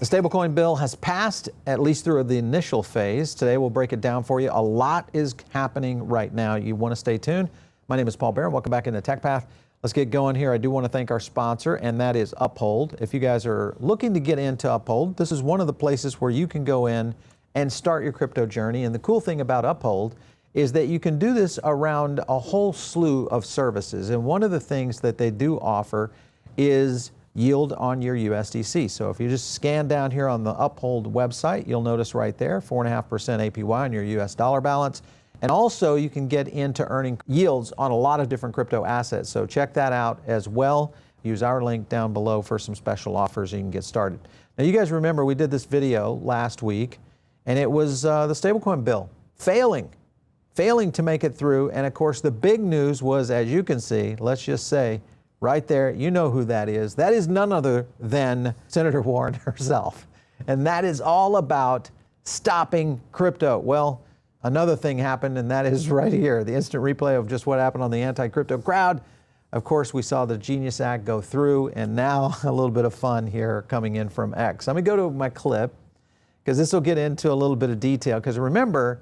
stablecoin bill has passed, at least through the initial phase. Today we'll break it down for you. A lot is happening right now. You want to stay tuned. My name is Paul Barron. Welcome back into Tech Path. Let's get going here. I do want to thank our sponsor, and that is Uphold. If you guys are looking to get into Uphold, this is one of the places where you can go in and start your crypto journey. And the cool thing about Uphold is that you can do this around a whole slew of services. And one of the things that they do offer is yield on your USDC. So if you just scan down here on the Uphold website, you'll notice right there 4.5% APY on your US dollar balance. And also you can get into earning yields on a lot of different crypto assets. So check that out as well. Use our link down below for some special offers and you can get started. Now you guys remember we did this video last week and it was the stablecoin bill failing to make it through. And of course the big news was, as you can see, let's just say right there, you know who that is. That is none other than Senator Warren herself. And that is all about stopping crypto. Well, another thing happened, and that is right here, the instant replay of just what happened on the anti-crypto crowd. Of course, we saw the Genius Act go through, and now a little bit of fun here coming in from X. Let me go to my clip, because this will get into a little bit of detail. Because remember,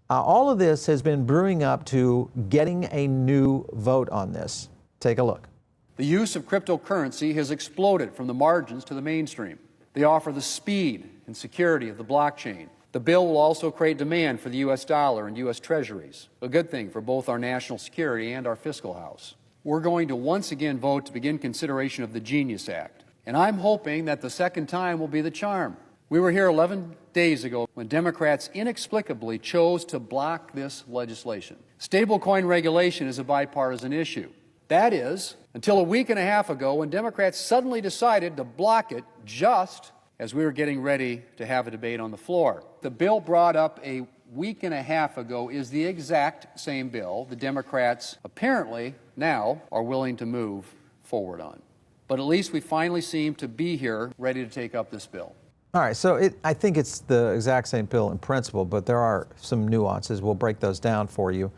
all of this has been brewing up to getting a new vote on this. Take a look. The use of cryptocurrency has exploded from the margins to the mainstream. They offer the speed and security of the blockchain. The bill will also create demand for the U.S. dollar and U.S. treasuries, a good thing for both our national security and our fiscal house. We're going to once again vote to begin consideration of the Genius Act, and I'm hoping that the second time will be the charm. We were here 11 days ago when Democrats inexplicably chose to block this legislation. Stablecoin regulation is a bipartisan issue. That is, until a week and a half ago when Democrats suddenly decided to block it just as we were getting ready to have a debate on the floor. The bill brought up a week and a half ago is the exact same bill the Democrats apparently now are willing to move forward on. But at least we finally seem to be here ready to take up this bill. All right, so I think it's the exact same bill in principle, but there are some nuances. We'll break those down for you.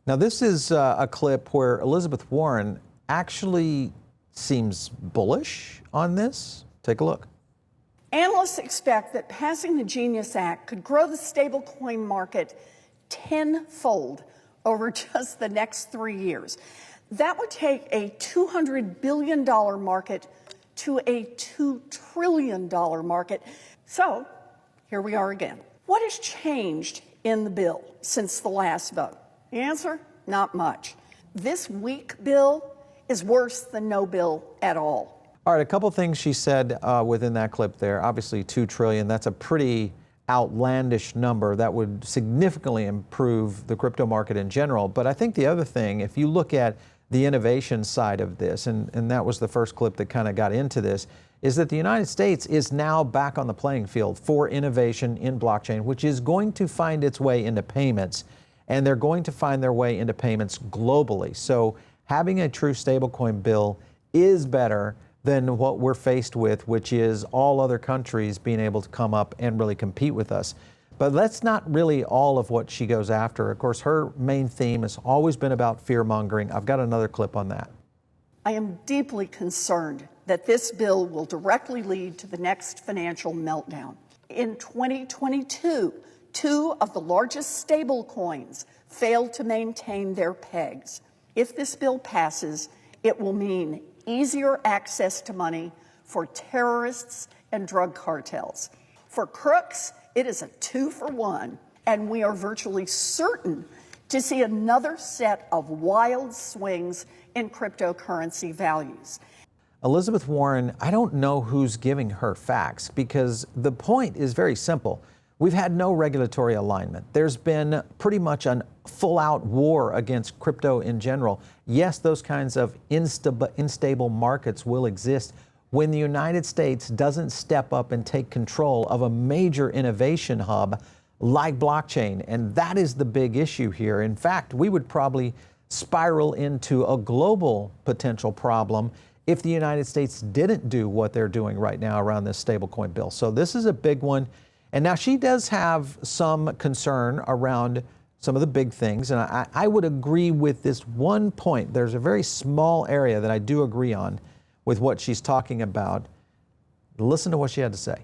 Now, this is a clip where Elizabeth Warren actually seems bullish on this. Take a look. Analysts expect that passing the Genius Act could grow the stablecoin market tenfold over just the next 3 years. That would take a $200 billion market to a $2 trillion market. So here we are again. What has changed in the bill since the last vote? The answer, not much. This weak bill is worse than no bill at all. All right, a couple things she said within that clip there. Obviously, $2 trillion, that's a pretty outlandish number that would significantly improve the crypto market in general. But I think the other thing, if you look at the innovation side of this, and that was the first clip that kind of got into this, is that the United States is now back on the playing field for innovation in blockchain, which is going to find its way into payments. And they're going to find their way into payments globally. So having a true stablecoin bill is better than what we're faced with, which is all other countries being able to come up and really compete with us. But that's not really all of what she goes after. Of course, her main theme has always been about fear-mongering. I've got another clip on that. I am deeply concerned that this bill will directly lead to the next financial meltdown. In 2022, two of the largest stablecoins failed to maintain their pegs. If this bill passes, it will mean easier access to money for terrorists and drug cartels. For crooks, it is a 2-for-1, and we are virtually certain to see another set of wild swings in cryptocurrency values. Elizabeth Warren, I don't know who's giving her facts, because the point is very simple. We've had no regulatory alignment. There's been pretty much a full-out war against crypto in general. Yes, those kinds of unstable markets will exist when the United States doesn't step up and take control of a major innovation hub like blockchain. And that is the big issue here. In fact, we would probably spiral into a global potential problem if the United States didn't do what they're doing right now around this stablecoin bill. So this is a big one. And now she does have some concern around some of the big things. And I would agree with this one point. There's a very small area that I do agree on with what she's talking about. Listen to what she had to say.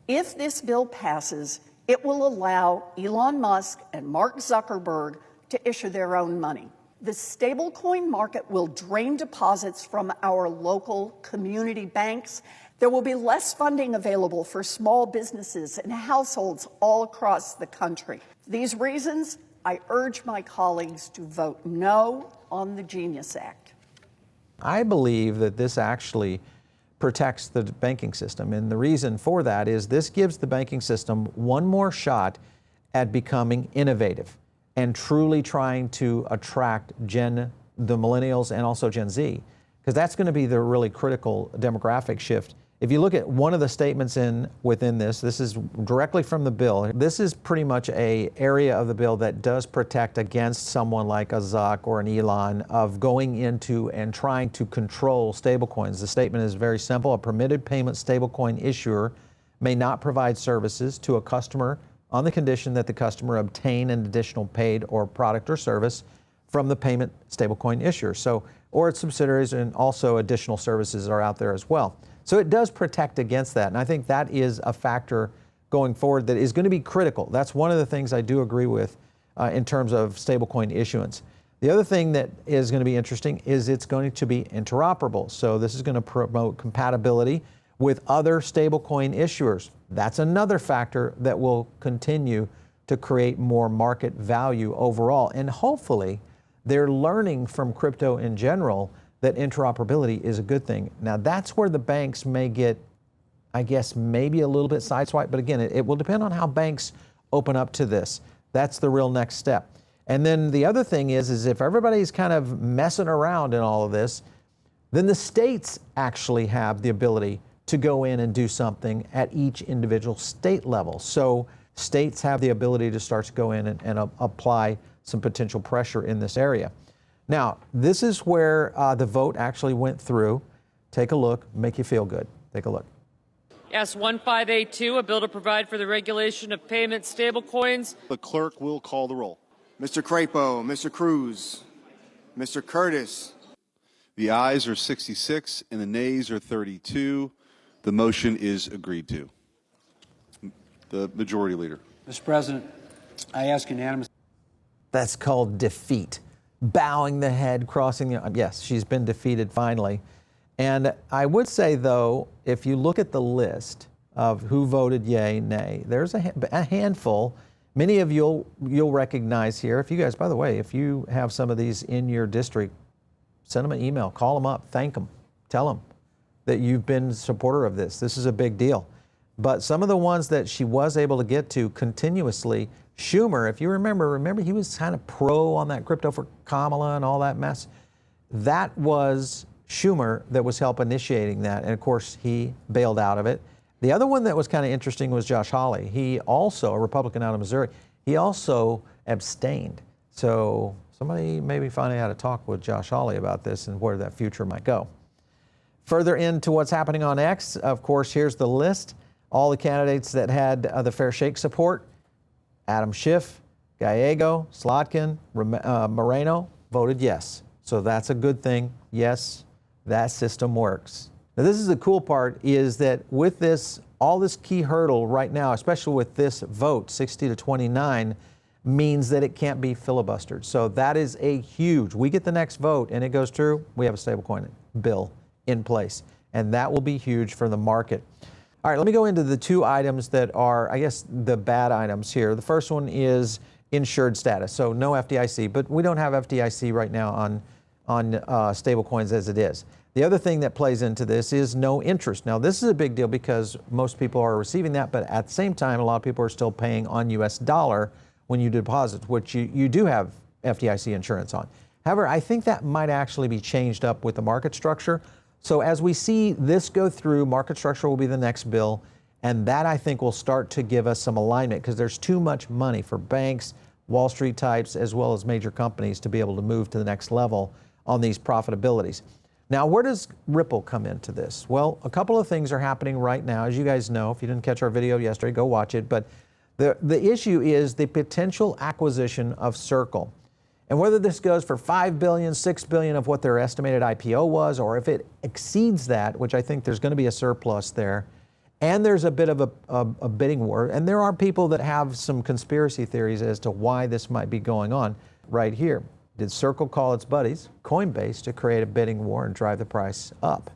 If this bill passes, it will allow Elon Musk and Mark Zuckerberg to issue their own money. The stablecoin market will drain deposits from our local community banks. There will be less funding available for small businesses and households all across the country. For these reasons, I urge my colleagues to vote no on the Genius Act. I believe that this actually protects the banking system. And the reason for that is this gives the banking system one more shot at becoming innovative and truly trying to attract the millennials and also Gen Z, because that's going to be the really critical demographic shift. If you look at one of the statements within this is directly from the bill. This is pretty much an area of the bill that does protect against someone like a Zuck or an Elon of going into and trying to control stablecoins. The statement is very simple. A permitted payment stablecoin issuer may not provide services to a customer on the condition that the customer obtain an additional paid or product or service from the payment stablecoin issuer. So, or its subsidiaries, and also additional services are out there as well. So it does protect against that. And I think that is a factor going forward that is going to be critical. That's one of the things I do agree with in terms of stablecoin issuance. The other thing that is going to be interesting is it's going to be interoperable. So this is going to promote compatibility with other stablecoin issuers. That's another factor that will continue to create more market value overall. And hopefully they're learning from crypto in general that interoperability is a good thing. Now that's where the banks may get, I guess, maybe a little bit sideswiped, but again, it will depend on how banks open up to this. That's the real next step. And then the other thing is if everybody's kind of messing around in all of this, then the states actually have the ability to go in and do something at each individual state level. So states have the ability to start to go in and apply some potential pressure in this area. Now, this is where the vote actually went through. Take a look, make you feel good. Take a look. Yes, 1582, a bill to provide for the regulation of payment stablecoins. The clerk will call the roll. Mr. Crapo, Mr. Cruz, Mr. Curtis. The ayes are 66 and the nays are 32. The motion is agreed to. The majority leader. Mr. President, I ask unanimous. That's called defeat. Bowing the head, crossing the, yes, she's been defeated finally. And I would say, though, if you look at the list of who voted yay, nay, there's a handful. Many of you'll recognize here. If you guys, by the way, if you have some of these in your district, send them an email, call them up, thank them, tell them that you've been a supporter of this. This is a big deal. But some of the ones that she was able to get to continuously, Schumer, if you remember he was kind of pro on that crypto for Kamala and all that mess. That was Schumer that was help initiating that. And of course, he bailed out of it. The other one that was kind of interesting was Josh Hawley. He also, a Republican out of Missouri, he also abstained. So somebody maybe finally had to talk with Josh Hawley about this and where that future might go. Further into what's happening on X, of course, here's the list. All the candidates that had the fair shake support: Adam Schiff, Gallego, Slotkin, Moreno voted yes. So that's a good thing. Yes, that system works. Now this is the cool part, is that with this, all this key hurdle right now, especially with this vote, 60 to 29, means that it can't be filibustered. So that is a huge, we get the next vote and it goes through, we have a stablecoin bill in place. And that will be huge for the market. All right, let me go into the two items that are, I guess, the bad items here. The first one is insured status. So no FDIC, but we don't have FDIC right now on stablecoins as it is. The other thing that plays into this is no interest. Now, this is a big deal because most people are receiving that, but at the same time, a lot of people are still paying on US dollar when you deposit, which you do have FDIC insurance on. However, I think that might actually be changed up with the market structure. So as we see this go through, market structure will be the next bill, and that I think will start to give us some alignment because there's too much money for banks, Wall Street types, as well as major companies to be able to move to the next level on these profitabilities. Now, where does Ripple come into this? Well, a couple of things are happening right now. As you guys know, if you didn't catch our video yesterday, go watch it. But the issue is the potential acquisition of Circle. And whether this goes for $5 billion, $6 billion of what their estimated IPO was, or if it exceeds that, which I think there's going to be a surplus there, And there's a bit of a bidding war. And there are people that have some conspiracy theories as to why this might be going on right here. Did Circle call its buddies, Coinbase, to create a bidding war and drive the price up?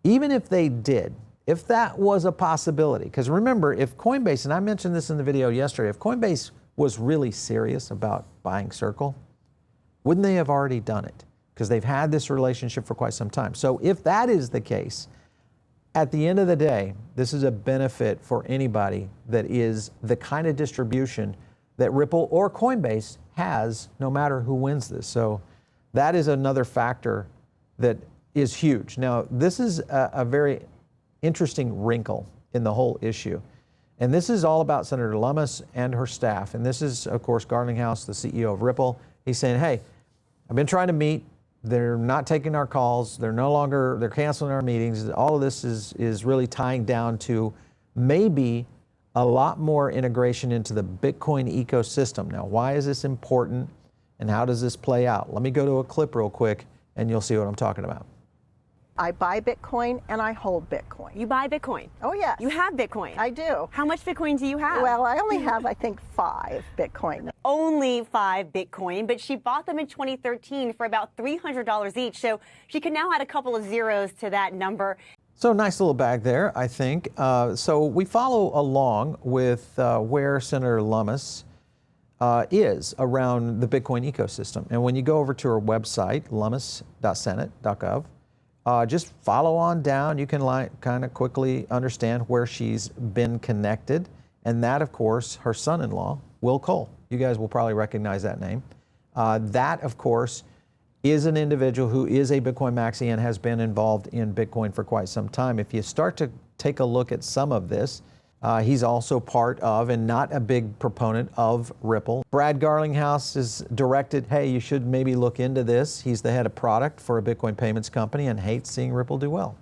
Even if they did, if that was a possibility, because remember, if Coinbase, and I mentioned this in the video yesterday, if Coinbase was really serious about buying Circle, wouldn't they have already done it? Because they've had this relationship for quite some time. So if that is the case, at the end of the day, this is a benefit for anybody that is the kind of distribution that Ripple or Coinbase has, no matter who wins this. So that is another factor that is huge. Now, this is a very interesting wrinkle in the whole issue. And this is all about Senator Lummis and her staff. And this is, of course, Garlinghouse, the CEO of Ripple. He's saying, hey, I've been trying to meet. They're not taking our calls. They're canceling our meetings. All of this is really tying down to maybe a lot more integration into the Bitcoin ecosystem. Now, why is this important and how does this play out? Let me go to a clip real quick and you'll see what I'm talking about. I buy Bitcoin and I hold Bitcoin. You buy Bitcoin? Oh, yes. You have Bitcoin? I do. How much Bitcoin do you have? Well, I only have, I think, 5 Bitcoin. Only 5 Bitcoin, but she bought them in 2013 for about $300 each, so she can now add a couple of zeros to that number. So nice little bag there, I think. So we follow along with where Senator Lummis is around the Bitcoin ecosystem. And when you go over to her website, lummis.senate.gov, just follow on down. You can kind of quickly understand where she's been connected. And that, of course, her son-in-law, Will Cole. You guys will probably recognize that name. That, of course, is an individual who is a Bitcoin Maxi and has been involved in Bitcoin for quite some time. If you start to take a look at some of this, he's also part of and not a big proponent of Ripple. Brad Garlinghouse is directed, hey, you should maybe look into this. He's the head of product for a Bitcoin payments company and hates seeing Ripple do well.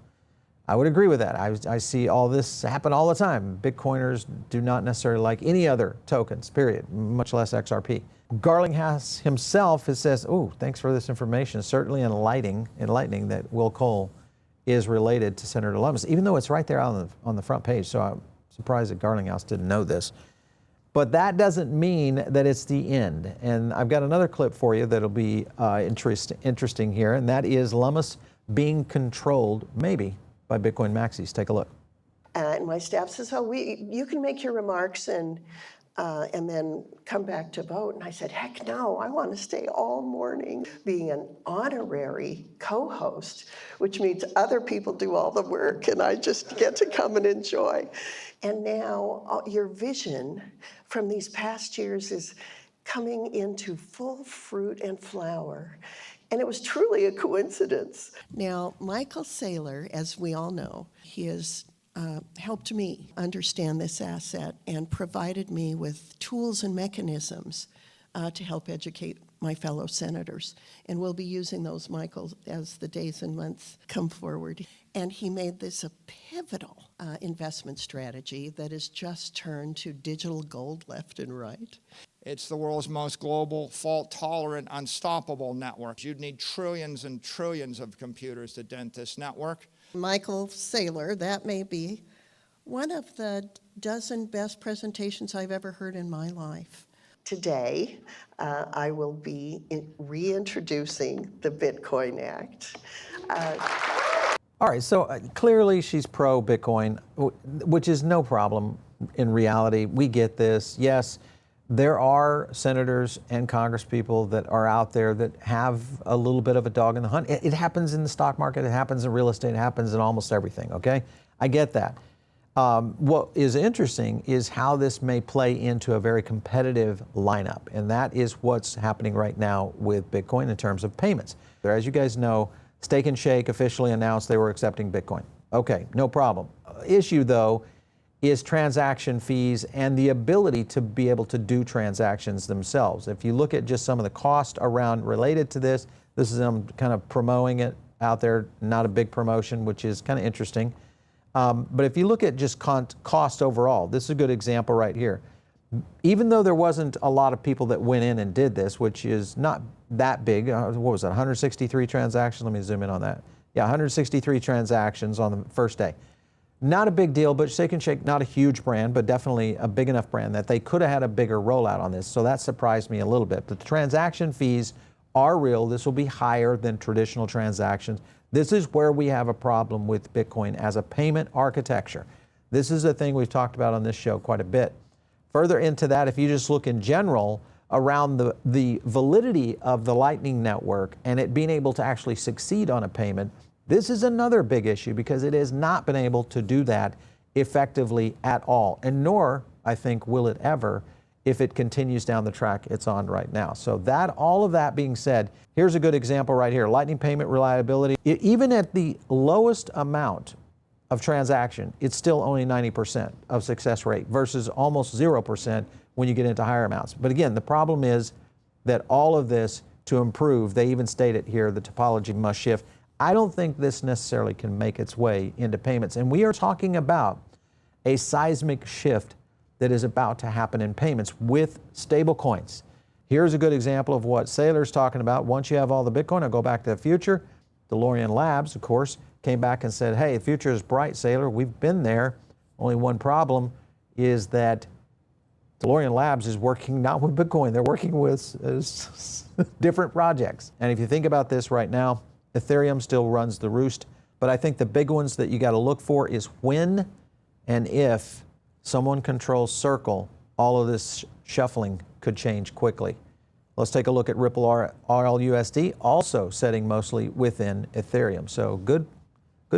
I would agree with that. I see all this happen all the time. Bitcoiners do not necessarily like any other tokens, period, much less XRP. Garlinghouse himself says, oh, thanks for this information. Certainly enlightening that Will Cole is related to Senator Lummis, even though it's right there on the front page. So I'm surprised that Garlinghouse didn't know this. But that doesn't mean that it's the end. And I've got another clip for you that'll be interesting here, and that is Lummis being controlled, maybe, by Bitcoin Maxis. Take a look. And my staff says, oh, you can make your remarks and then come back to vote. And I said, heck no, I want to stay all morning. Being an honorary co-host, which means other people do all the work and I just get to come and enjoy. And now your vision from these past years is coming into full fruit and flower. And it was truly a coincidence. Now, Michael Saylor, as we all know, he has helped me understand this asset and provided me with tools and mechanisms to help educate my fellow senators. And we'll be using those, Michael, as the days and months come forward. And he made this a pivotal investment strategy that has just turned to digital gold left and right. It's the world's most global, fault-tolerant, unstoppable network. You'd need trillions and trillions of computers to dent this network. Michael Saylor, that may be one of the dozen best presentations I've ever heard in my life. Today, I will be reintroducing the Bitcoin Act. All right, so clearly she's pro-Bitcoin, which is no problem in reality. We get this. Yes, there are senators and congresspeople that are out there that have a little bit of a dog in the hunt. It happens in the stock market, it happens in real estate, it happens in almost everything, okay? I get that. What is interesting is how this may play into a very competitive lineup, and that is what's happening right now with Bitcoin in terms of payments. As you guys know, Steak and Shake officially announced they were accepting Bitcoin. Okay, no problem. Issue, though, is transaction fees and the ability to be able to do transactions themselves. If you look at just some of the cost around related to this is I'm kind of promoting it out there, not a big promotion, which is kind of interesting. But if you look at just cost overall, this is a good example right here. Even though there wasn't a lot of people that went in and did this, which is not that big, what was it, 163 transactions? Let me zoom in on that. Yeah, 163 transactions on the first day. Not a big deal, but Shake and Shake, not a huge brand, but definitely a big enough brand that they could have had a bigger rollout on this. So that surprised me a little bit. But the transaction fees are real. This will be higher than traditional transactions. This is where we have a problem with Bitcoin as a payment architecture. This is a thing we've talked about on this show quite a bit. Further into that, if you just look in general around the validity of the Lightning Network and it being able to actually succeed on a payment, this is another big issue because it has not been able to do that effectively at all. And nor, I think, will it ever if it continues down the track it's on right now. So that, all of that being said, here's a good example right here. Lightning payment reliability, even at the lowest amount of transaction, it's still only 90% of success rate versus almost 0% when you get into higher amounts. But again, the problem is that all of this to improve, they even state it here, the topology must shift. I don't think this necessarily can make its way into payments. And we are talking about a seismic shift that is about to happen in payments with stablecoins. Here's a good example of what Saylor's talking about. Once you have all the Bitcoin, I'll go back to the future. DeLorean Labs, of course, came back and said, hey, the future is bright, Saylor. We've been there. Only one problem is that DeLorean Labs is working not with Bitcoin. They're working with different projects. And if you think about this right now, Ethereum still runs the roost. But I think the big ones that you got to look for is when and if someone controls Circle, all of this shuffling could change quickly. Let's take a look at Ripple RLUSD, also setting mostly within Ethereum. So good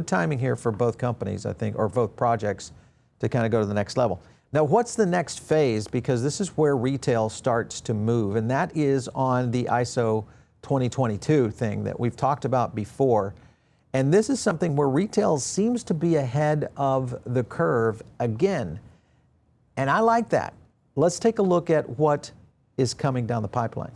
timing here for both companies, I think, or both projects to kind of go to the next level. Now, what's the next phase? Because this is where retail starts to move, and that is on the ISO 2022 thing that we've talked about before. And this is something where retail seems to be ahead of the curve again. And I like that. Let's take a look at what is coming down the pipeline.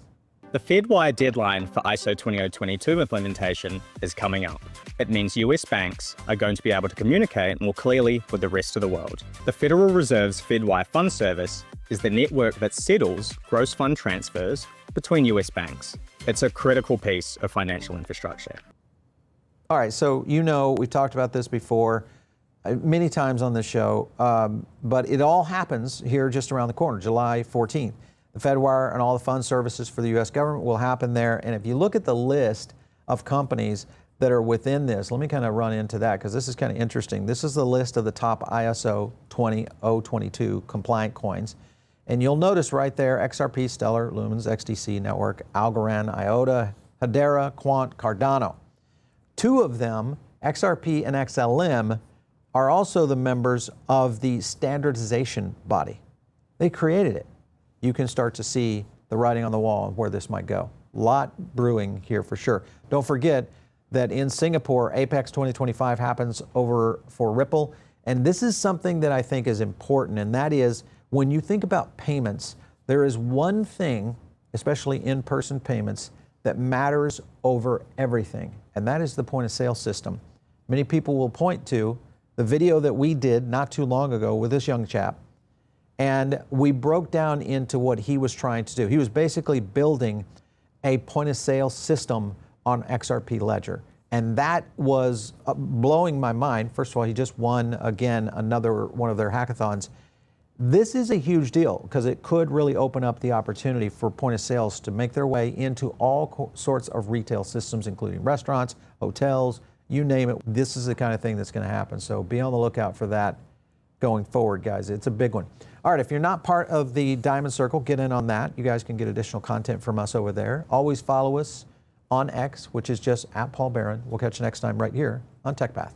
The FedWire deadline for ISO 2022 implementation is coming up. It means US banks are going to be able to communicate more clearly with the rest of the world. The Federal Reserve's FedWire Fund Service is the network that settles gross fund transfers between US banks. It's a critical piece of financial infrastructure. All right, so you know, we've talked about this before many times on this show, but it all happens here just around the corner, July 14th. The FedWire and all the fund services for the U.S. government will happen there. And if you look at the list of companies that are within this, let me kind of run into that because this is kind of interesting. This is the list of the top ISO 20022 compliant coins. And you'll notice right there, XRP, Stellar, Lummis, XDC Network, Algorand, IOTA, Hedera, Quant, Cardano. Two of them, XRP and XLM, are also the members of the standardization body. They created it. You can start to see the writing on the wall of where this might go. A lot brewing here for sure. Don't forget that in Singapore, Apex 2025 happens over for Ripple. And this is something that I think is important, and that is when you think about payments, there is one thing, especially in-person payments, that matters over everything, and that is the point of sale system. Many people will point to the video that we did not too long ago with this young chap, and we broke down into what he was trying to do. He was basically building a point of sale system on XRP Ledger, and that was blowing my mind. First of all, he just won again another one of their hackathons. This is a huge deal because it could really open up the opportunity for point of sales to make their way into all sorts of retail systems, including restaurants, hotels, you name it. This is the kind of thing that's going to happen. So be on the lookout for that going forward, guys. It's a big one. All right, if you're not part of the Diamond Circle, get in on that. You guys can get additional content from us over there. Always follow us on X, which is just @PaulBaron. We'll catch you next time right here on TechPath.